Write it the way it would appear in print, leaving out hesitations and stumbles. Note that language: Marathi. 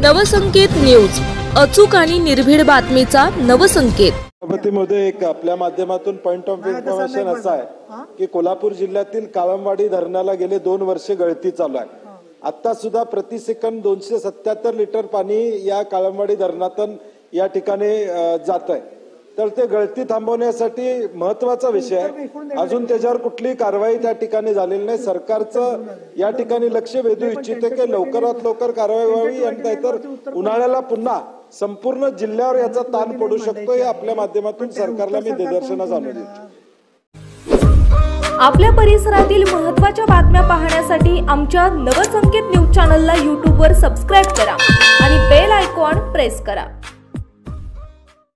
नवसंकेत न्यूज, अचूक आणि निर्भीड बातमीचा नवसंकेत। सभापतीमध्ये एक आपल्या माध्यमातून पॉइंट ऑफ इन्फॉर्मेशन असा आहे की कोल्हापूर जिल्ह्यातील काळंबवाडी धरणाला गेले 2 वर्षे गळती चालू आहे। आता सुद्धा प्रति सेकंद 277 लिटर पाणी या काळंबवाडी धरणातून या ठिकाणी जात आहे। तर ते गळती थांबवण्यासाठी महत्त्वाचा विषय आहे। अजून त्याच्यावर कुठलीही कारवाई त्या ठिकाणी झालेली नाही। सरकारचं या ठिकाणी लक्ष वेधू इच्छिते की लवकरात लवकर कारवाई व्हावी आणि नाहीतर उन्हाळ्याला पुन्हा संपूर्ण जिल्ह्यावर याचा ताण पडू शकतो। हे आपल्या माध्यमातून सरकारला मी निदर्शनास आणू देतो। आपल्या परिसरातील महत्त्वाच्या बातम्या पाहण्यासाठी आमच्या नवसंकेत न्यूज चॅनलला YouTube वर सबस्क्राइब करा आणि बेल आयकॉन प्रेस करा।